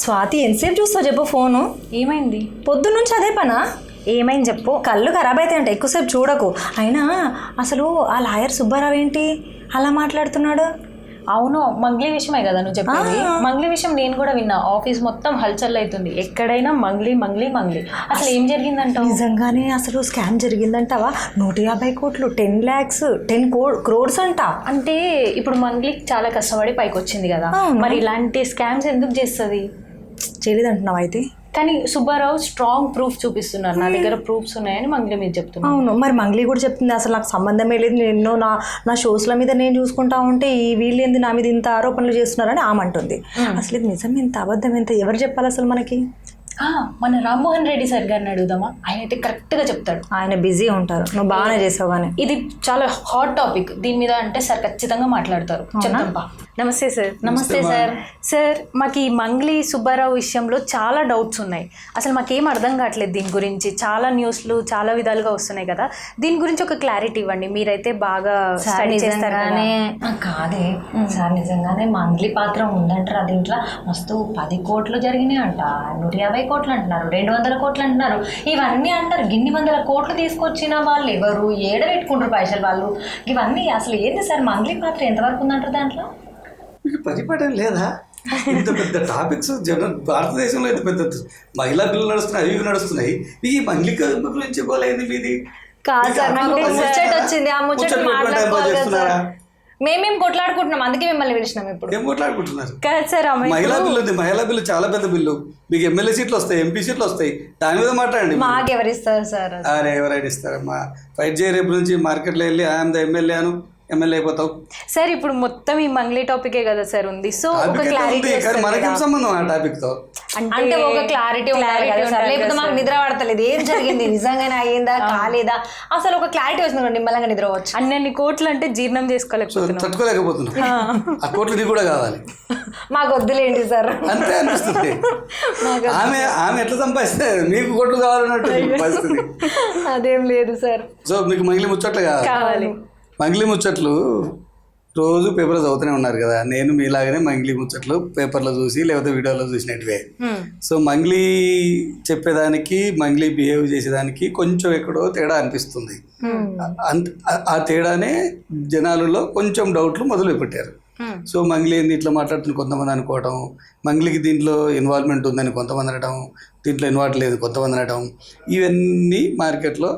స్వాతి ఎంతసేపు చూస్తావు చెప్పు ఫోను. ఏమైంది? పొద్దున్నుంచి అదే పనా? ఏమైంది చెప్పు. కళ్ళు ఖరాబ్ అవుతాయంట ఎక్కువసేపు చూడకు. అయినా అసలు ఆ లాయర్ సుబ్బారావు ఏంటి అలా మాట్లాడుతున్నాడు? అవును, మంగ్లీ విషయమే కదా నువ్వు చెప్పేది. మంగ్లీ విషయం నేను కూడా విన్నా. ఆఫీస్ మొత్తం హల్చల్ అవుతుంది, ఎక్కడైనా మంగ్లీ మంగ్లీ మంగ్లీ. అసలు ఏం జరిగిందంటావు? నిజంగానే అసలు స్కామ్ జరిగిందంటావా? 150 కోట్లు, 10 lakhs, 10 crores అంట. అంటే ఇప్పుడు మంగ్లీ చాలా కష్టపడి పైకి వచ్చింది కదా, మరి ఇలాంటి స్కామ్స్ ఎందుకు చేస్తుంది? చేయలేదు అంటున్నావు అయితే? కానీ సుబ్బారావు స్ట్రాంగ్ ప్రూఫ్ చూపిస్తున్నారు, నా దగ్గర ప్రూఫ్స్ ఉన్నాయని మంగ్లీ మీద చెప్తున్నారు. అవును, మరి మంగ్లీ కూడా చెప్తుంది అసలు నాకు సంబంధమే లేదు, నేను ఎన్నో నా షోస్ల మీద నేను చూసుకుంటా ఉంటే ఈ వీళ్ళు ఏంది నా మీద ఇంత ఆరోపణలు చేస్తున్నారని ఆమె అంటుంది. అసలు ఇది నిజం ఎంత అబద్ధం ఎంత ఎవరు చెప్పాలి అసలు మనకి? మన రామ్మోహన్ రెడ్డి సార్ గారిని అడుగుదామా? ఆయన అయితే కరెక్ట్గా చెప్తాడు. ఆయన బిజీ ఉంటారు, నువ్వు బాగానే చేసావు. కానీ ఇది చాలా హాట్ టాపిక్, దీని మీద అంటే సార్ ఖచ్చితంగా మాట్లాడతారు. చెప్తాంపా. నమస్తే సార్. నమస్తే సార్. సార్, మాకు ఈ మంగ్లీ సుబ్బారావు విషయంలో చాలా డౌట్స్ ఉన్నాయి. అసలు మాకేం అర్థం కావట్లేదు దీని గురించి. చాలా న్యూస్లు చాలా విధాలుగా వస్తున్నాయి కదా, దీని గురించి ఒక క్లారిటీ ఇవ్వండి. మీరైతే బాగా స్టడీ చేస్తారు. కాదే సార్, నిజంగానే మంగ్లీ పాత్ర ఉందంటారా దీంట్లో? మస్తు 10 కోట్లు జరిగినాయి అంట, 150 కోట్లు అంటున్నారు, 200 కోట్లు అంటున్నారు, ఇవన్నీ అంటారు. గిన్ని వందల కోట్లు తీసుకొచ్చిన వాళ్ళు ఎవరు? ఏడ పెట్టుకుంటారు పైసలు వాళ్ళు? ఇవన్నీ అసలు ఏంది సార్? మంగ్లీ పాత్ర ఎంతవరకు ఉందంటారు దాంట్లో? మీకు పరిపాలన లేదా? ఇంత పెద్ద టాపిక్స్ భారతదేశంలో ఇంత పెద్ద మహిళా బిల్లు నడుస్తున్నాయి, అవి నడుస్తున్నాయి. ఈ మంగ్లీ గురించి చెప్పలేదు మీది? కాదు సార్, నాకు ముచ్చట వచ్చింది, ఆ ముచ్చట మాట్లాడుకోవాలి కదా. మేమేం కొట్లాడుకుంటున్నాం, అందుకే మిమ్మల్ని పిలిచినాం. ఇప్పుడు ఏం కొట్లాడుకుంటున్నారు? కాదు సార్, మహిళా బిల్లు ఉంది, మహిళా బిల్లు చాలా పెద్ద బిల్లు. మీకు ఎమ్మెల్యే సీట్లు వస్తాయి, ఎంపీ సీట్లు వస్తాయి, దాని మీద మాట్లాడండి. మాకు ఎవరిస్తారు సార్? అరే ఎవరైనా ఇస్తారమ్మా. ఫైట్ చేయ రేపు నుంచి మార్కెట్లో వెళ్ళి I'm the MLA Anu, MLA అయిపోతావు. సార్, ఇప్పుడు మొత్తం ఈ మంగ్లీ టాపికే కదా సార్ ఉంది. సో ఒక క్లారిటీ, మనకేం సంబంధం ఆ టాపిక్ తో? అంటే ఒక క్లారిటీ ఉండాలి కదా సార్, లేకపోతే మాకు నిద్ర పడతలేదు. ఏం జరిగింది, నిజంగానే అయ్యిందా కాలేదా, అసలు ఒక క్లారిటీ వచ్చింది, నిమ్మలంగా నిద్రవచ్చు. అన్ని కోట్లు అంటే జీర్ణం తట్టుకోలేకపోతున్నాం. ఆ కోట్లు నీకు కూడా కావాలి. మాకు వద్దులేండి సార్, అంతే అనిపిస్తుంది. ఆమె ఎట్లా సంపాదిస్తే మీకు కోట్లు కావాలన్నట్టు పరిస్థితి. అదేం లేదు సార్. సో మీకు మంగ్లీ ముచ్చట్లు కావాలి. మంగ్లీ ముచ్చట్లు రోజు పేపర్లో చదువుతూనే ఉన్నారు కదా. నేను మీలాగానే మంగ్లీ ముచ్చట్లు పేపర్లో చూసి లేకపోతే వీడియోలో చూసినట్టువే. సో మంగ్లీ చెప్పేదానికి, మంగ్లీ బిహేవ్ చేసేదానికి కొంచెం ఎక్కడో తేడా అనిపిస్తుంది. ఆ తేడానే జనాలలో కొంచెం డౌట్లు మొదలు పెట్టారు. సో మంగ్లీ ఏంది ఇట్లా మాట్లాడుతున్న కొంతమంది అనుకోవటం, మంగ్లీకి దీంట్లో ఇన్వాల్వ్మెంట్ ఉందని కొంతమంది అనటం, దీంట్లో ఇన్వాల్వ్ లేదు కొంతమంది అనటం, ఇవన్నీ మార్కెట్లో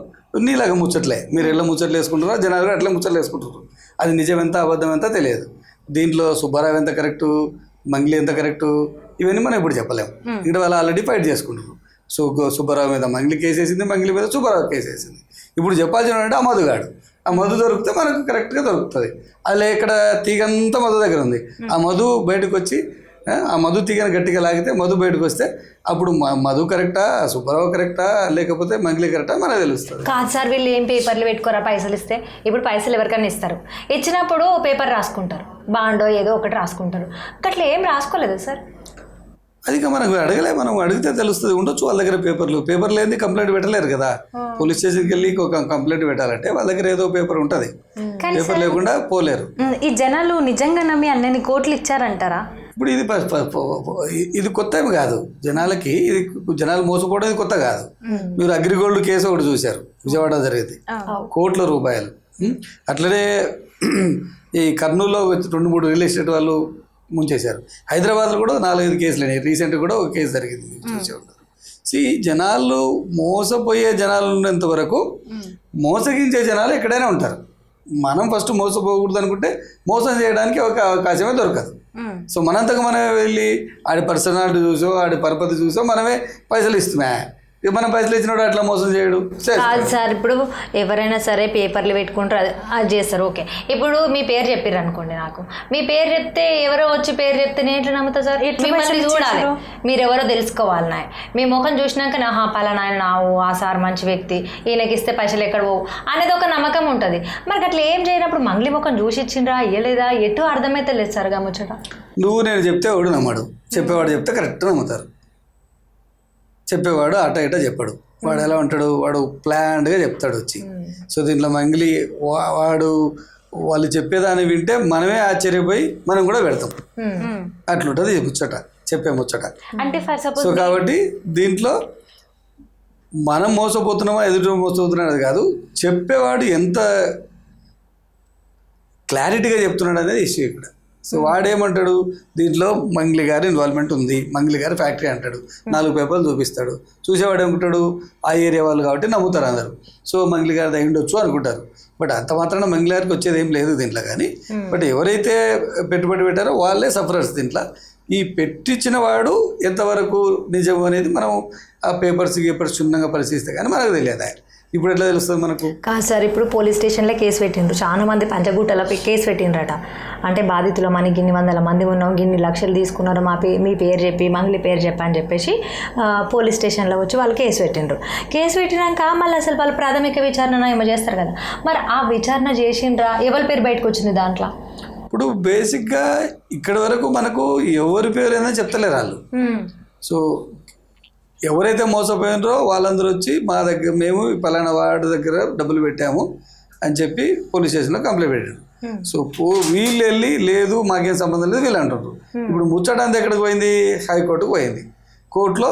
నీలాగా ముచ్చట్లే. మీరు ఎట్లా ముచ్చట్లు వేసుకుంటారో జనాలు అట్లా ముచ్చట్లు వేసుకుంటారు. అది నిజం ఎంత అబద్ధం ఎంత తెలియదు. దీంట్లో సుబ్బారావు ఎంత కరెక్టు, మంగ్లీ ఎంత కరెక్టు, ఇవన్నీ మనం ఇప్పుడు చెప్పలేము. ఇక్కడ వాళ్ళు ఆల్రెడీ ఫైట్ చేసుకుంటారు. సో సుబ్బారావు మీద మంగ్లీ కేసు వేసింది, మంగ్లీ మీద సుబ్బారావు కేసు వేసింది. ఇప్పుడు చెప్పాల్సిన అంటే ఆ మధుగాడు. ఆ మధు దొరికితే మనకు కరెక్ట్గా దొరుకుతుంది. అలా ఇక్కడ తీగంతా మధు దగ్గర ఉంది. ఆ మధు బయటకు వచ్చి ఆ మధు తీగని గట్టిగా లాగితే మధు బయటకు వస్తే అప్పుడు మధు కరెక్టా, సుబ్బారావు కరెక్టా, లేకపోతే మంగ్లీ కరెక్టా మనకు తెలుస్తుంది. కాదు సార్, వీళ్ళు ఏం పేపర్లు పెట్టుకోరా పైసలు ఇస్తే? ఇప్పుడు పైసలు ఎవరికైనా ఇస్తారు, ఇచ్చినప్పుడు పేపర్ రాసుకుంటారు, బాండో ఏదో ఒకటి రాసుకుంటారు. అట్లా ఏం రాసుకోలేదు సార్. అది మనకు అడగలే, మనం అడిగితే తెలుస్తుంది. ఉండొచ్చు వాళ్ళ దగ్గర పేపర్ లేని కంప్లైంట్ పెట్టలేరు కదా. పోలీస్ స్టేషన్కి వెళ్ళి ఒక కంప్లైంట్ పెట్టాలంటే వాళ్ళ దగ్గర ఏదో పేపర్ ఉంటుంది, పేపర్ లేకుండా పోలేరు. ఈ జనాలు నిజంగా నమ్మి అన్నని కోట్లు ఇచ్చారంటారా? ఇప్పుడు ఇది కొత్త ఏమి కాదు జనాలకి. ఇది జనాలు మోసపోవడం ఇది కొత్త కాదు. మీరు అగ్రిగోల్డ్ కేసు ఒకటి చూశారు, విజయవాడ జరిగింది, కోట్ల రూపాయలు. అట్లనే ఈ కర్నూలులో 2-3 రియల్ ఎస్టేట్ వాళ్ళు ముంచేశారు. హైదరాబాద్లో కూడా 4-5 కేసులు అయినాయి. రీసెంట్గా కూడా ఒక కేసు జరిగింది, చూసే ఉంటారు. జనాలు మోసపోయే జనాలు ఉన్నంత వరకు మోసగించే జనాలు ఎక్కడైనా ఉంటారు. మనం ఫస్ట్ మోసపోకూడదు అనుకుంటే మోసం చేయడానికి ఒక అవకాశమే దొరకదు. సో మనంతకు మనమే వెళ్ళి ఆడి పర్సనాలిటీ చూసో ఆడి పరపతి చూసో మనమే పైసలు ఇస్తున్నా. ఇక మనం పైసలు ఇచ్చినప్పుడు అట్లా మోసం చేయడు కాదు సార్. ఇప్పుడు ఎవరైనా సరే పేపర్లు పెట్టుకుంటారు, అది చేస్తారు, ఓకే. ఇప్పుడు మీ పేరు చెప్పారు అనుకోండి, నాకు మీ పేరు చెప్తే ఎవరో వచ్చి పేరు చెప్తే నేను ఎట్లా నమ్ముతా సార్? మిమ్మల్ని చూడాలి, మీరెవరో తెలుసుకోవాలి. నా మీ ముఖం చూసినాక నా పలానా ఆయన నావు, ఆ సార్ మంచి వ్యక్తి, ఈయనకి ఇస్తే పైసలు ఎక్కడ పోవు అనేది ఒక నమ్మకం ఉంటుంది. మరి అట్లా ఏం చేయనప్పుడు మంగ్లీ ముఖం చూసి ఇచ్చిండ్రా ఇయ్యలేదా ఎటు అర్థమైతే లేదు సార్. ముచ్చట నువ్వు నేను చెప్తే వాడు నమ్మడు, చెప్పేవాడు చెప్తే కరెక్ట్ నమ్ముతారు. చెప్పేవాడు అట ఇట చెప్పాడు. వాడు ఎలా ఉంటాడు, వాడు ప్లాన్డ్గా చెప్తాడు వచ్చి. సో దీంట్లో మంగ్లీ వాళ్ళు చెప్పేదాన్ని వింటే మనమే ఆశ్చర్యపోయి మనం కూడా పెడతాం. అట్లుంటుంది ముచ్చట. చెప్పే ముచ్చట. అంటే ఫర్ సపోజ్ సో కాబట్టి దీంట్లో మనం మోసపోతున్నామా ఎదుటి మోసపోతున్నా అనేది కాదు, చెప్పేవాడు ఎంత క్లారిటీగా చెప్తున్నాడు అనేది ఇష్యూ ఇక్కడ. సో వాడేమంటాడు, దీంట్లో మంగ్లీ గారి ఇన్వాల్వ్మెంట్ ఉంది, మంగ్లీ గారి ఫ్యాక్టరీ అంటాడు, 4 పేపర్లు చూపిస్తాడు. చూసేవాడు ఏమంటాడు, ఆ ఏరియా వాళ్ళు కాబట్టి నమ్ముతారు అందరు. సో మంగ్లీ గారిది అయి ఉండొచ్చు అనుకుంటారు. బట్ అంత మాత్రాన మంగ్లీ గారికి వచ్చేది ఏం లేదు దీంట్లో. కానీ బట్ ఎవరైతే పెట్టుబడి పెట్టారో వాళ్ళే సఫరర్స్ దీంట్లో. ఈ పెట్టించిన వాడు ఎంతవరకు నిజం అనేది మనం ఆ పేపర్స్ క్షుణ్ణంగా పరిశీలిస్తే కానీ మనకు తెలియదు. ఇప్పుడు ఎట్లా తెలుస్తుంది మనకు? కాదు సార్, ఇప్పుడు పోలీస్ స్టేషన్లో కేసు పెట్టిండ్రు, చాలా మంది పంచగుట్టలో కేసు పెట్టిండ్రట. అంటే బాధితులు మనకి గిన్ని 100 మంది ఉన్నాం, గిన్ని లక్షలు తీసుకున్నారు, మీ పేరు చెప్పి మంగ్లీ పేరు చెప్పని చెప్పేసి పోలీస్ స్టేషన్లో వచ్చి వాళ్ళు కేసు పెట్టిండ్రు. కేసు పెట్టినాక మళ్ళీ అసలు వాళ్ళు ప్రాథమిక విచారణ ఏమో చేస్తారు కదా, మరి ఆ విచారణ చేసిండ్రా? ఎవరి పేరు బయటకు వచ్చింది దాంట్లో? ఇప్పుడు బేసిక్గా ఇక్కడి వరకు మనకు ఎవరి పేరు అయినా చెప్తలేరు వాళ్ళు. సో ఎవరైతే మోసపోయినారో వాళ్ళందరూ వచ్చి మా దగ్గర మేము పలానా వాడి దగ్గర డబ్బులు పెట్టాము అని చెప్పి పోలీస్ స్టేషన్లో కంప్లైంట్ పెట్టారు. సో వీళ్ళు వెళ్ళి లేదు మాకేం సంబంధం లేదు వీళ్ళు అంటారు. ఇప్పుడు ముచ్చటంతా ఎక్కడికి పోయింది? హైకోర్టుకు పోయింది. కోర్టులో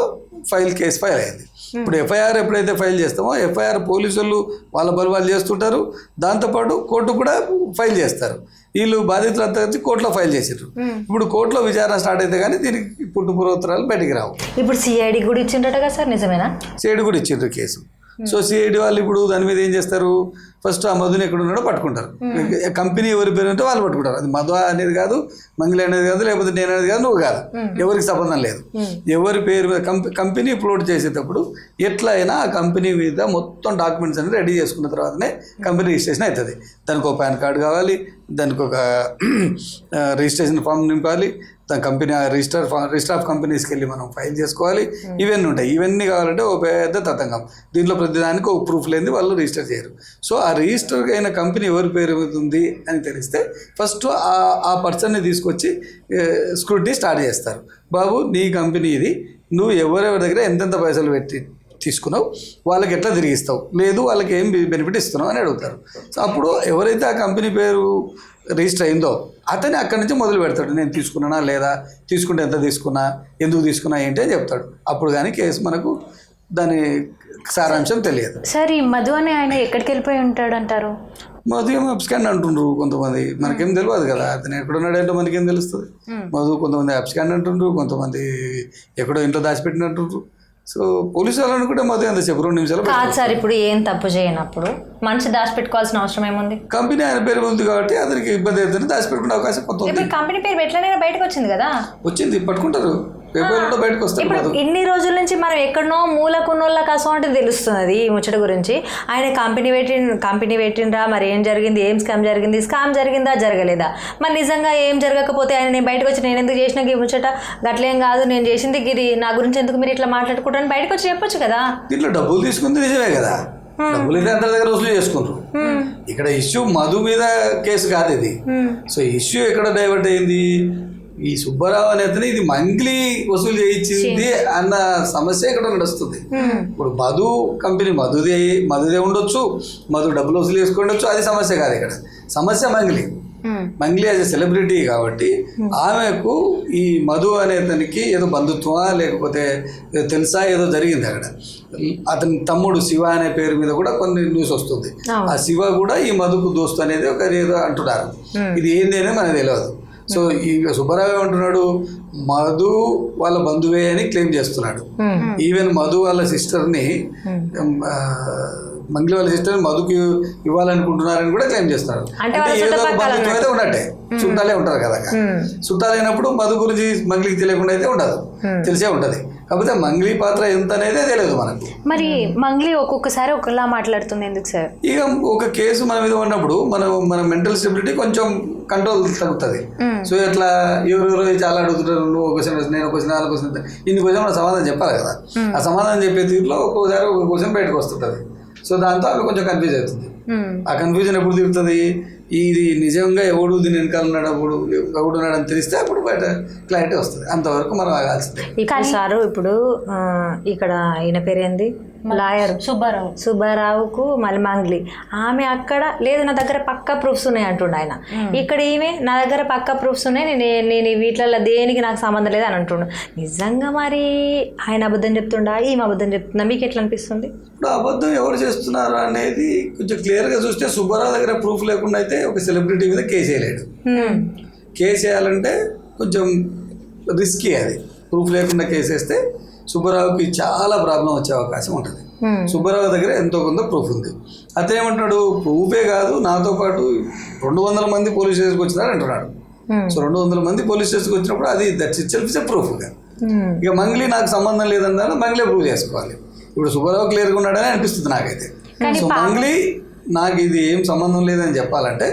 కేసు ఫైల్ అయింది. ఇప్పుడు ఎఫ్ఐఆర్ ఎప్పుడైతే ఫైల్ చేస్తామో ఎఫ్ఐఆర్ పోలీసులు వాళ్ళ పని వాళ్ళు చేస్తుంటారు, దాంతోపాటు కోర్టు కూడా ఫైల్ చేస్తారు. వీళ్ళు బాధితులు అంతా వచ్చి కోర్టులో ఫైల్ చేసారు. ఇప్పుడు కోర్టులో విచారణ స్టార్ట్ అయితే కానీ దీనికి పుట్టుపూర్వోత్తరాలు బయటికి రావు. ఇప్పుడు సిఐడి కూడా ఇచ్చిండట కదా సార్, నిజమేనా? సిఐడి కూడా ఇచ్చిండ్రు కేసు. సో సిఐడి వాళ్ళు ఇప్పుడు దాని మీద ఏం చేస్తారు, ఫస్ట్ ఆ మధుని ఎక్కడ ఉన్నాడో పట్టుకుంటారు. కంపెనీ ఎవరి పేరు ఉంటే వాళ్ళు పట్టుకుంటారు. అది మధు అనేది కాదు, మంగ్లీ అనేది కాదు, లేకపోతే నేను అనేది కాదు, నువ్వు కాదు, ఎవరికి సంబంధం లేదు. ఎవరి పేరు మీద కంపెనీ ఫ్లోట్ చేసేటప్పుడు ఎట్లా అయినా ఆ కంపెనీ మీద మొత్తం డాక్యుమెంట్స్ అనేది రెడీ చేసుకున్న తర్వాతనే కంపెనీ రిజిస్ట్రేషన్ అవుతుంది. దానికి ఒక పాన్ కార్డు కావాలి, దానికి ఒక రిజిస్ట్రేషన్ ఫామ్ నింపాలి, దాని కంపెనీ రిజిస్టర్ ఆఫ్ కంపెనీస్కి వెళ్ళి మనం ఫైల్ చేసుకోవాలి. ఇవన్నీ ఉంటాయి. ఇవన్నీ కావాలంటే ఒక పెద్ద తతంగం. దీంట్లో ప్రతిదానికి ఒక ప్రూఫ్ లేనిది వాళ్ళు రిజిస్టర్ చేయరు. సో ఆ రిజిస్టర్ అయిన కంపెనీ ఎవరి పేరు ఉంది అని తెలిస్తే ఫస్ట్ ఆ పర్సన్ని తీసుకొచ్చి స్క్రూటినీ స్టార్ట్ చేస్తారు. బాబు నీ కంపెనీ ఇది, నువ్వు ఎవరెవరి దగ్గర ఎంతెంత పైసలు పెట్టి తీసుకున్నావు, వాళ్ళకి ఎట్లా తిరిగిస్తావు, లేదు వాళ్ళకి ఏం బెనిఫిట్ ఇస్తున్నావు అని అడుగుతారు. సో అప్పుడు ఎవరైతే ఆ కంపెనీ పేరు రిజిస్టర్ అయిందో అతని అక్కడి నుంచి మొదలు పెడతాడు. నేను తీసుకున్నానా లేదా, తీసుకుంటే ఎంత తీసుకున్నా, ఎందుకు తీసుకున్నా ఏంటి అని చెప్తాడు. అప్పుడు కానీ కేసు మనకు దాని సారాంశం తెలియదు. సార్ ఈ మధు అని ఆయన ఎక్కడికి వెళ్ళిపోయి ఉంటాడు అంటారు? మధు ఏమో అబ్స్కాండ్ అంటుండ్రు కొంతమంది, మనకేం తెలియదు కదా అతను ఎక్కడున్నాడంటే మనకేం తెలుస్తుంది. మధు కొంతమంది అబ్స్కాండ్ అంటుండ్రు, కొంతమంది ఎక్కడో ఇంట్లో దాచిపెట్టినట్టుండ్రు. సో పోలీసు వాళ్ళు అనుకుంటే మధు ఎంత చెప్పు 2 నిమిషాలు కాదు సార్. ఇప్పుడు ఏం తప్పు చేయనప్పుడు మనిషి దాచిపెట్టుకోవాల్సిన అవసరం ఏముంది? కంపెనీ ఆయన పేరు ఉంది కాబట్టి అతనికి ఇబ్బంది అవుతుంది, దాచిపెట్టుకునే అవకాశం కొంత ఉంది. ఇప్పుడు కంపెనీ పేరు ఎట్లనైనా బయటకు వచ్చింది కదా, వచ్చింది పట్టుకుంటారు, పేపర్లో బయటకు వస్తారు. ఇప్పుడు ఇన్ని రోజుల నుంచి మనం ఎక్కడనో మూలకున్నోళ్ళకి అసలు తెలుస్తున్నది ఈ ముచ్చట గురించి. ఆయన కంపెనీ పెట్టిండ్రా, మరి ఏం జరిగింది, ఏం స్కామ్ జరిగిందా జరగలేదా, మరి నిజంగా ఏం జరగకపోతే ఆయన నేను బయటకు వచ్చి నేను ఎందుకు చేసిన ఈ ముచ్చట గట్లేం కాదు, నేను చేసింది ఇది, నా గురించి ఎందుకు మీరు ఇట్లా మాట్లాడుకుంటారని బయటకు వచ్చి చెప్పొచ్చు కదా. దీంట్లో డబ్బులు తీసుకుంది నిజమే కదా, డబ్బులు అయితే అందరి దగ్గర వసూలు చేసుకుంటారు. ఇక్కడ ఇష్యూ మధు మీద కేసు కాదు ఇది. సో ఇష్యూ ఎక్కడ డైవర్ట్ అయింది, ఈ సుబ్బారావు అనే అతను ఇది మంగ్లీ వసూలు చేయించింది అన్న సమస్య ఇక్కడ నడుస్తుంది. ఇప్పుడు మధు కంపెనీ మధుదే ఉండొచ్చు, మధు డబ్బులు వసూలు చేసుకుండొచ్చు, అది సమస్య కాదు. ఇక్కడ సమస్య మంగ్లీ యాజ్ ఎ సెలబ్రిటీ కాబట్టి ఆమెకు ఈ మధు అనే అతనికి ఏదో బంధుత్వమా లేకపోతే తెలుసా ఏదో జరిగింది అక్కడ. అతని తమ్ముడు శివ అనే పేరు మీద కూడా కొన్ని న్యూస్ వస్తుంది. ఆ శివ కూడా ఈ మధుకు దోస్తు అనేది ఒక ఏదో అంటున్నారు. ఇది ఏంది అనేది మనకు తెలియదు. సో ఈ సుబ్బారావు ఏమంటున్నాడు, మధు వాళ్ళ బంధువే అని క్లెయిమ్ చేస్తున్నాడు. ఈవెన్ మధు వాళ్ళ సిస్టర్ని మంగ్లీ వాళ్ళ సిస్టర్ని మధుకి ఇవ్వాలనుకుంటున్నారని కూడా క్లెయిమ్ చేస్తున్నాడు. అంటే ఏదో బంధుత్వం అయితే ఉన్నట్టే, చుట్టాలే ఉంటారు కదా. చుట్టాలైనప్పుడు మధు గురించి మంగ్లీకి తెలియకుండా అయితే ఉండదు, తెలిసే ఉంటుంది. కాకపోతే మంగ్లీ పాత్ర ఎంత అనేది తెలియదు మనకు. మరి మంగ్లీ ఒక్కొక్కసారి ఒకలా మాట్లాడుతుంది ఎందుకు సార్? ఇక ఒక కేసు మన మీద ఉన్నప్పుడు మన మెంటల్ స్టెబిలిటీ కొంచెం కంట్రోల్ తగ్గుతుంది. సో ఇట్లా ఎవరెవరో చాలా అడుగుతుంటారు, నువ్వు ఒక క్వశ్చన్, నేను ఒక క్వశ్చన్, 4 క్వశ్చన్, ఇన్ని క్వశ్చన్ మనం సమాధానం చెప్పాలి కదా. ఆ సమాధానం చెప్పే తీరులో ఒక్కోసారి ఒక క్వశ్చన్ బయటకు వస్తుంటుంది. సో దాంతో అవి కొంచెం కన్ఫ్యూజ్ అవుతుంది. ఆ కన్ఫ్యూజన్ ఎప్పుడు తీరుతుంది, ఇది నిజంగా ఎవడు దీని వెనకాల ఉన్నాడు, ఎవడు ఉన్నాడని తెలిస్తే అప్పుడు బయట క్లారిటీ వస్తుంది. అంతవరకు మనం ఆగాల్సిందే. సారు ఇప్పుడు ఇక్కడ ఈయన పేరేంది, లాయర్ సుబ్బారావుకు మళ్ళీ మంగ్లీ ఆమె అక్కడ లేదు నా దగ్గర పక్కా ప్రూఫ్స్ ఉన్నాయి అంటుండే ఆయన. ఇక్కడ ఈమె నా దగ్గర పక్కా ప్రూఫ్స్ ఉన్నాయి, నేను వీటిలలో దేనికి నాకు సంబంధం లేదు అని అంటుండు. నిజంగా మరి ఆయన అబద్ధం చెప్తుండా ఈమె అబద్ధం చెప్తుందా? మీకు ఎట్లా అనిపిస్తుంది? ఇప్పుడు అబద్ధం ఎవరు చేస్తున్నారు అనేది కొంచెం క్లియర్గా చూస్తే సుబ్బారావు దగ్గర ప్రూఫ్ లేకుండా అయితే ఒక సెలబ్రిటీ మీద కేసు వేయలేడు. కేసు వేయాలంటే కొంచెం రిస్కీ, అది ప్రూఫ్ లేకుండా కేసు వేస్తే సుబ్బారావుకి చాలా ప్రాబ్లం వచ్చే అవకాశం ఉంటుంది. సుబ్బారావు దగ్గర ఎంతో కొంత ప్రూఫ్ ఉంది. అతనేమంటాడు, ప్రూఫే కాదు నాతో పాటు 200 మంది పోలీస్ స్టేషన్కి వచ్చినారు అంటున్నాడు. సో 200 మంది పోలీస్ స్టేషన్కి వచ్చినప్పుడు అది దట్స్ ఇట్ సెల్ఫ్ ప్రూఫ్. ఇక మంగ్లీ నాకు సంబంధం లేదన్నా మంగ్లీ ప్రూవ్ చేసుకోవాలి. ఇప్పుడు సుబ్బారావు క్లియర్గా ఉన్నాడని అనిపిస్తుంది నాకైతే. సో మంగ్లీ నాకు ఇది ఏం సంబంధం లేదని చెప్పాలంటే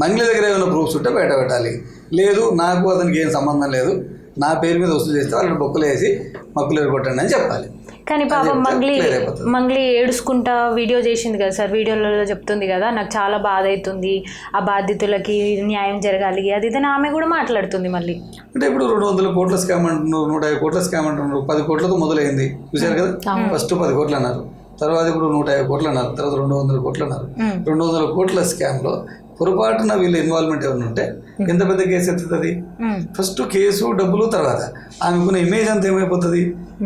మంగ్లీ దగ్గర ఏమైనా ప్రూఫ్స్ ఉంటే బయట పెట్టాలి. లేదు నాకు అతనికి ఏం సంబంధం లేదు, నా పేరు మీద వసూలు చేస్తే వాళ్ళని బొక్కలు వేసి మక్కులు ఎరగొట్టండి అని చెప్పాలి. కానీ పాపం మంగ్లీ ఏడుచుకుంటా వీడియో చేసింది కదా సార్, వీడియోలలో చెప్తుంది కదా నాకు చాలా బాధ అవుతుంది, ఆ బాధితులకి న్యాయం జరగాలి అది ఇదని ఆమె కూడా మాట్లాడుతుంది. మళ్ళీ అంటే ఇప్పుడు 200 కోట్ల స్కామ్ అంటున్నారు, 150 కోట్ల స్కామ్ అంటున్నారు. 10 కోట్లతో మొదలైంది చూశారు కదా. ఫస్ట్ 10 కోట్లు అన్నారు, తర్వాత ఇప్పుడు 150 కోట్లు అన్నారు, తర్వాత 200 కోట్లు అన్నారు. 200 కోట్ల స్కామ్లో పొరపాటున వీళ్ళ ఇన్వాల్వ్మెంట్ ఏమైనా ఉంటే ఎంత పెద్ద కేసు ఎత్తుతుంది? ఫస్ట్ కేసు డబ్బులు, తర్వాత ఆమెకున్న ఇమేజ్ అంతా ఏమైపోతుంది?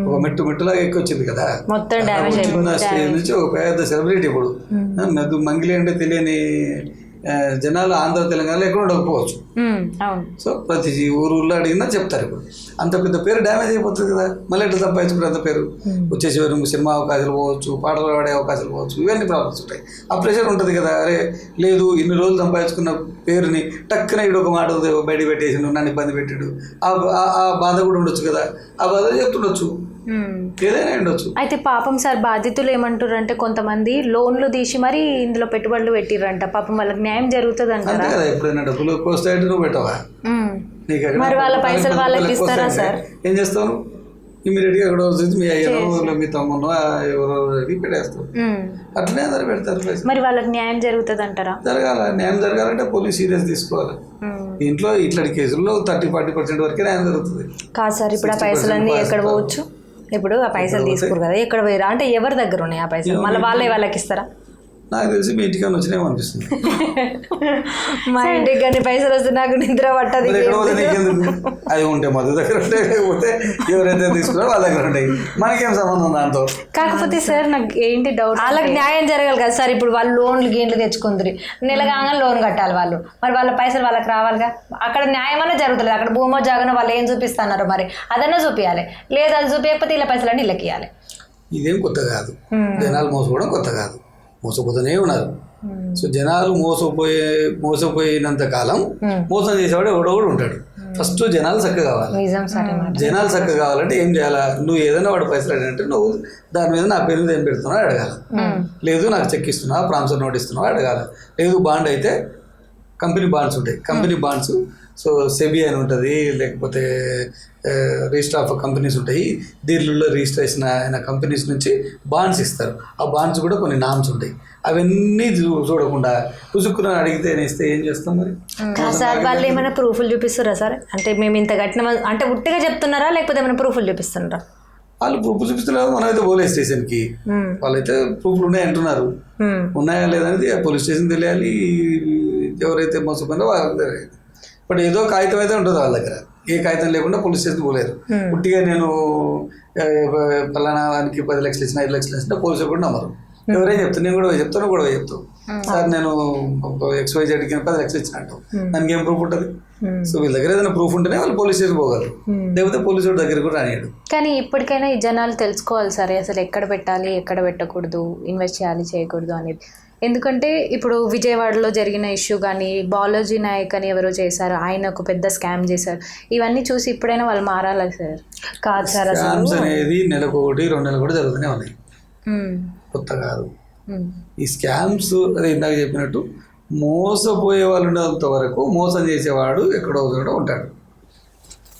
ఒక మెట్టులాగా ఎక్కొచ్చింది కదా, చిన్న స్టేజ్ నుంచి ఒక పెద్ద సెలబ్రిటీ. ఇప్పుడు మంగ్లీ అంటే తెలియని జనాలు ఆంధ్ర తెలంగాణలో ఎక్కడ ఉండకపోవచ్చు. సో ప్రతి ఊళ్ళో అడిగినా చెప్తారు. ఇప్పుడు అంత పెద్ద పేరు డ్యామేజ్ అయిపోతుంది కదా, మళ్ళీ ఎట్లా సంపాదించుకుంటే అంత పేరు వచ్చేసి సినిమా అవకాశాలు పోవచ్చు, పాటలు పాడే అవకాశాలు పోవచ్చు, ఇవన్నీ ప్రాబ్లమ్స్ ఉంటాయి. ఆ ప్రెషర్ ఉంటుంది కదా. అరే లేదు ఇన్ని రోజులు సంపాదించుకున్న పేరుని టక్కున ఇడు ఒక మాట బయట పెట్టేసి నన్ను ఇబ్బంది పెట్టాడు, ఆ బాధ కూడా ఉండొచ్చు కదా, ఆ బాధ చెప్తుండొచ్చు, ఏదైనా ఉండొచ్చు. అయితే పాపం సార్ బాధితులు ఏమంటారు అంటే కొంతమంది లోన్లు తీసి మరి ఇందులో పెట్టుబడులు పెట్టిరంట, పాపం వాళ్ళకి న్యాయం జరుగుతుంది అంటారా? అంతే కదా, ఎప్పుడైనా డబ్బులు ఎక్కువ వస్తాయంటే నువ్వు పెట్టవా? మరి వాళ్ళ పైసలు వాళ్ళకి ఇస్తారా సార్? ఏం చేస్తావు? ఇమీడియట్గా ఎక్కడ వస్తుంది మీ అయ్యనో మీ తమ్మునో ఎవరో పెట్టేస్తావు. అట్లనే అందరు పెడతారు పైసలు. మరి వాళ్ళకి న్యాయం జరుగుతుంది అంటారా? జరగాల. న్యాయం జరగాలంటే పోలీస్ సీరియస్ తీసుకోవాలి. ఇంట్లో ఇట్లాంటి కేసుల్లో 30-40% వరకే న్యాయం జరుగుతుంది. కాదు సార్, ఇప్పుడు ఆ పైసలన్నీ ఎక్కడ పోవచ్చు? ఇప్పుడు ఆ పైసలు తీసుకోరు కదా, ఎక్కడ పోయిరా అంటే ఎవరి దగ్గర ఉన్నాయి ఆ పైసలు? మళ్ళీ వాళ్ళకి ఇస్తారా? నాకు తెలిసి మీ ఇంటికి వచ్చినామో అనిపిస్తుంది. మా ఇంటికి కానీ పైసలు వస్తే నాకు నిద్ర పట్టదు. అది ఉంటే మధు దగ్గర ఉంటాయి, లేకపోతే ఎవరైతే తీసుకున్నారో వాళ్ళ దగ్గర ఉంటాయి, మనకేం సంబంధం దాంతో. కాకపోతే సార్ నాకు ఏంటి డౌట్, వాళ్ళకి న్యాయం జరగాలి కదా సార్. ఇప్పుడు వాళ్ళు లోన్లు గేంట్లు తెచ్చుకుందరు, నెల కాగానే లోన్ కట్టాలి వాళ్ళు, మరి వాళ్ళ పైసలు వాళ్ళకి రావాలిగా. అక్కడ న్యాయం అన్నా జరుగుతుంది, అక్కడ భూమో జాగనో వాళ్ళు ఏం చూపిస్తున్నారు మరి అదన్నా చూపించాలి. లేదు అది చూపించకపోతే ఇలా పైసలన్నీ ఇళ్ళకి ఇవ్వాలి. ఇదేం కొత్త కాదు, జనాలు మోసపోవడం కొత్త కాదు, మోసపోతూనే ఉన్నారు. సో జనాలు మోసపోయినంత కాలం మోసం చేసేవాడు ఎవడో కూడా ఉంటాడు. ఫస్ట్ జనాలు చక్కగా కావాలి. జనాలు చక్కగా కావాలంటే ఏం చేయాలా? నువ్వు ఏదైనా వాడు పైసలు అడిగినట్టే నువ్వు దాని మీద నా పేరు మీద ఏం పెడుతున్నావు అడగాల. లేదు నాకు చెక్ ఇస్తున్నావా, ప్రామిసరీ నోట్ ఇస్తున్నావా అడగాల. లేదు బాండ్ అయితే కంపెనీ బాండ్స్ ఉంటాయి, కంపెనీ బాండ్స్. సో సెబీ అని ఉంటుంది, లేకపోతే రిజిస్టర్ ఆఫ్ కంపెనీస్ ఉంటాయి, దీనిలో రిజిస్ట్రేషన్ అయిన కంపెనీస్ నుంచి బాండ్స్ ఇస్తారు. ఆ బాండ్స్ కూడా కొన్ని నామ్స్ ఉంటాయి, అవన్నీ చూడకుండా పుసుక్కున అడిగితే ఇస్తే ఏం చేస్తాం మరి? సార్ వాళ్ళు ఏమైనా ప్రూఫ్లు చూపిస్తారా సార్? అంటే మేము ఇంత కట్టిన అంటే ఉట్టిగా చెప్తున్నారా లేకపోతే ఏమైనా ప్రూఫ్లు చూపిస్తున్నారా? వాళ్ళు ప్రూఫ్లు చూపిస్తున్నారు. మనమైతే పోలీస్ స్టేషన్కి వాళ్ళైతే ప్రూఫ్లు ఉన్నాయి అంటున్నారు, ఉన్నాయా లేదనేది పోలీస్ స్టేషన్ తెలియాలి, ఎవరైతే మోసపోయిందో వాళ్ళకి తెలియాలి. బట్ ఏదో కాగితం అయితే ఉంటుంది వాళ్ళ దగ్గర, ఏ కాగితం లేకుండా పోలీస్ స్టేషన్ పోలేరు. పుట్టిగా నేను పలానా వానికి 10 లక్షలు ఇచ్చిన 5 లక్షలు ఇచ్చినా పోలీసులు కూడా నమ్మరు. ఎవరైనా చెప్తాను, నేను కూడా చెప్తాను, కూడా చెప్తాను సార్ నేను XYZకి 10 లక్షలు ఇచ్చిన అంటావు, దానికి ఏం ప్రూఫ్ ఉంటుంది? సో వీళ్ళ దగ్గర ఏదైనా ప్రూఫ్ ఉంటేనే వాళ్ళు పోలీస్ స్టేషన్ పోగలరు, లేకపోతే పోలీసు దగ్గర కూడా రానియడు. కానీ ఇప్పటికైనా ఈ జనాలు తెలుసుకోవాలి సరే అసలు ఎక్కడ పెట్టాలి, ఎక్కడ పెట్టకూడదు, ఇన్వెస్ట్ చేయాలి చేయకూడదు అనేది. ఎందుకంటే ఇప్పుడు విజయవాడలో జరిగిన ఇష్యూ కానీ, బాలాజీ నాయక్ అని ఎవరో చేశారు, ఆయన ఒక పెద్ద స్కామ్ చేశారు, ఇవన్నీ చూసి ఇప్పుడైనా వాళ్ళు మారాలి సార్. కాదు సార్, స్కామ్స్ అనేది నెలకు 1-2 నెలలు కూడా జరుగుతూనే ఉన్నాయి, కొత్త కాదు. ఈ స్కామ్స్ అదే ఇందాక చెప్పినట్టు మోసపోయే వాళ్ళు ఉన్నంత వరకు మోసం చేసేవాడు ఎక్కడో చోట ఉంటాడు.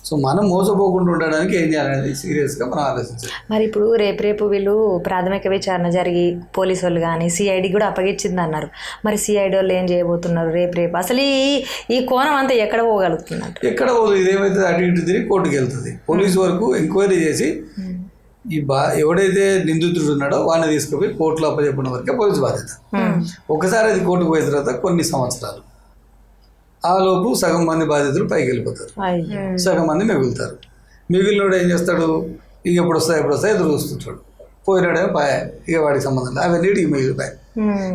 సో మనం మోసపోకుండా ఉండడానికి ఏం చేయాలనేది సీరియస్గా మనం ఆలోచించాలి. మరి ఇప్పుడు రేపు వీళ్ళు ప్రాథమిక విచారణ జరిగి పోలీసు వాళ్ళు కానీ సిఐడి కూడా అప్పగించింది అన్నారు. మరి సిఐడి వాళ్ళు ఏం చేయబోతున్నారు రేపు? అసలు ఈ కోణం అంతా ఎక్కడ పోగలుగుతున్నారు? ఎక్కడ పోదు, ఇదేమైతే అటు ఇటు తిరిగి కోర్టుకు వెళ్తుంది. పోలీసు వరకు ఎంక్వైరీ చేసి ఎవడైతే నిందితుడు ఉన్నాడో వాడిని తీసుకుపోయి కోర్టులో అప్పచెప్పడం వరకే పోలీసు బాధ్యత. ఒకసారి అది కోర్టుకు పోయిన తర్వాత కొన్ని సంవత్సరాలు ఆ లోపు సగం మంది బాధితులు పైకి వెళ్ళిపోతారు, సగం మంది మిగులుతారు. మిగిలినోడు ఏం చేస్తాడు, ఇక ఎప్పుడు వస్తాయి ఎదురు చూస్తుంటాడు. పోయినాడేమో పాయ, ఇక వాడికి సంబంధం లేదు, అవన్నీ మిగిలిపోయాయి.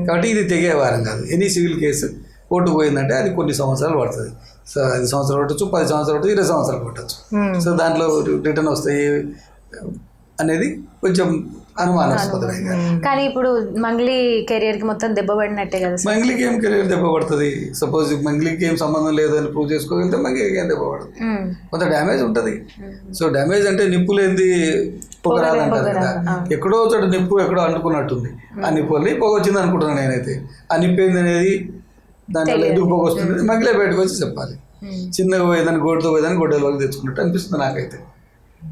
కాబట్టి ఇది తెగే వారం కాదు. ఎనీ సివిల్ కేసు కోర్టుకు పోయిందంటే అది కొన్ని సంవత్సరాలు పడుతుంది. 5 సంవత్సరాలు పట్టచ్చు, 10 సంవత్సరాలు పట్టచ్చు, 20 సంవత్సరాలు పట్టచ్చు. సో దాంట్లో రిటర్న్ వస్తాయి అనేది కొంచెం అనుమానాస్పదమైంది. కానీ ఇప్పుడు మంగ్లీ కెరియర్కి మొత్తం దెబ్బ పడినట్టే కదా సార్? మంగ్లీకి ఏం కెరీర్ దెబ్బ పడుతుంది? సపోజ్ మంగ్లీకి ఏం సంబంధం లేదు అని ప్రూవ్ చేసుకోగలిగితే మంగ్లీకి ఏం దెబ్బ పడుతుంది? కొంత డ్యామేజ్ ఉంటుంది. సో డ్యామేజ్ అంటే నిప్పు లేనిది పొగ రాదంటారు కదా. ఎక్కడో చోట నిప్పు ఎక్కడో అంటుకున్నట్టుంది. ఆ నిప్పు వల్ల పొగ వచ్చింది అనుకుంటున్నాను నేనైతే. ఆ నిప్పు ఏంది అనేది, దానివల్ల ఎందుకు పొగ వస్తుంది మంగ్లీ బయటకు వచ్చి చెప్పాలి. చిన్నగా పోయేదాన్ని గోడుతో పోయేదాన్ని గొడ్డల వరకు తెచ్చుకున్నట్టు అనిపిస్తుంది నాకైతే.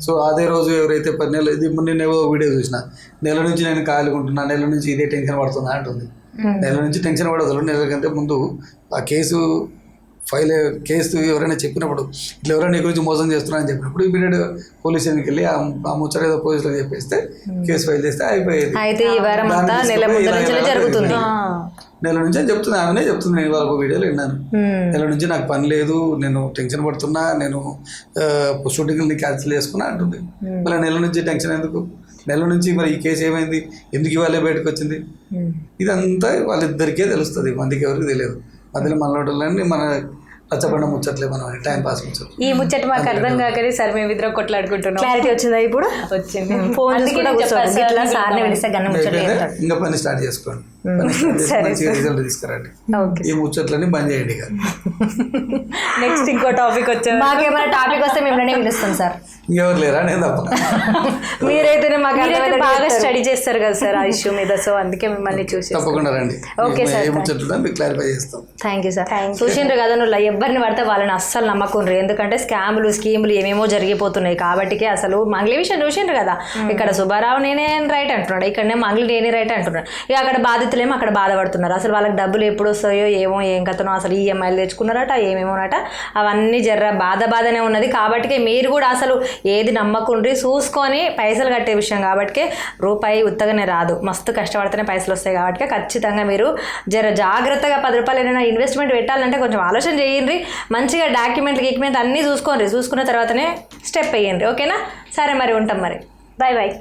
సో అదే రోజు ఎవరైతే 10 నెలలు, ఇది నేను ఏవో వీడియో చూసిన, నెల నుంచి నేను కాలుకుంటున్నా, నెల నుంచి ఇదే టెన్షన్ పడుతుందా అంటుంది. నెల నుంచి టెన్షన్ పడదు, 2 నెలల కంటే ముందు ఆ కేసు ఎవరైనా చెప్పినప్పుడు, ఇట్లా ఎవరైనా నీ గురించి మోసం చేస్తున్నా అని చెప్పినప్పుడు ఇమీడియట్ పోలీస్ స్టేషన్కి వెళ్ళి ఆ ముచ్చట ఏదో పోలీసులకు చెప్పేస్తే కేసు ఫైల్ చేస్తే అయిపోయేది. అయితే ఈ వారం అంతా నెల ముందు నుంచి జరుగుతుంది. నెల నుంచి అని చెప్తుంది, ఆమెనే చెప్తుంది. నేను వాళ్ళ వీడియోలో విన్నాను. నెల నుంచి నాకు పని లేదు, నేను టెన్షన్ పడుతున్నా, నేను షూటింగ్ని క్యాన్సిల్ చేసుకున్నా అంటుంది. మళ్ళీ నెల నుంచి టెన్షన్ ఎందుకు? నెల నుంచి మరి ఈ కేసు ఏమైంది, ఎందుకు ఇవాళే బయటకు వచ్చింది, ఇదంతా వాళ్ళిద్దరికే తెలుస్తుంది, మందికి ఎవరికి తెలియదు. మధ్యలో మనలోటలన్నీ మన రచ్చబండ ముచ్చట్లే, మనం టైం పాస్ ముచ్చట్లు. ఈ ముచ్చట మాకు అర్థం కాకనే సార్ మేము ఇద్దరం కొట్లాడుకుంటున్నాం. క్లారిటీ వచ్చిందా ఇప్పుడు? వచ్చింది. ఫోన్ సార్ని పిలిస్తే గన్న ముచ్చట్లు చెప్తాడు. ఇంకా పని స్టార్ట్ చేసుకోండి, మంచిగా రిజల్ట్ తీసుకురండి. ఈ ముచ్చట్లన్నీ బంద్ చేయండి. నెక్స్ట్ ఇంకో టాపిక్ వచ్చారు. మాకేమైనా టాపిక్ వస్తే మిమ్మల్ని పిలుస్తాం సార్. ఇంకెవరు లేరా? నేను తప్ప. మీరైతేనే మాకు బాగా స్టడీ చేస్తారు కదా సార్ ఆ ఇష్యూ మీద, సో అందుకే మిమ్మల్ని చూసి. తప్పకుండా రండి, ఏ ముచ్చట్లు మీకు క్లారిఫై చేస్తాం. Thank you sir. చూసిండ్రు కదా, నువ్వు ఎవరిని పడితే వాళ్ళని అస్సలు నమ్మకుండ్రు. ఎందుకంటే స్కాములు స్కీములు ఏమేమో జరిగిపోతున్నాయి. కాబట్టి అసలు మంగ్లీ విషయం చూసిండ్రు కదా, ఇక్కడ సుబ్బారావు నేనే రైట్ అంటున్నాడు, ఇక్కడనే మంగ్లీ నేనే రైట్ అంటున్నాడు. ఇక అక్కడ బాధితులేమో అక్కడ బాధపడుతున్నారు. అసలు వాళ్ళకి డబ్బులు ఎప్పుడు వస్తాయో ఏమో, ఏం కథనో, అసలు ఈఎంఐలు తెచ్చుకున్నారట, ఏమేమోనట, అవన్నీ బాధనే ఉన్నది. కాబట్టి మీరు కూడా అసలు ఏది నమ్మకుండ్రి, చూసుకొని పైసలు కట్టే విషయం. కాబట్టి రూపాయి ఉత్తగానే రాదు, మస్తు కష్టపడితేనే పైసలు వస్తాయి. కాబట్టి ఖచ్చితంగా మీరు జాగ్రత్తగా 10 రూపాయలు ఏదైనా ఇన్వెస్ట్మెంట్ పెట్టాలంటే కొంచెం ఆలోచన చేయండి. మంచిగా డాక్యుమెంట్ అన్నీ చూసుకున్న తర్వాతనే స్టెప్ వేయండి. ఓకేనా? సరే మరి ఉంటాం మరి. Bye bye.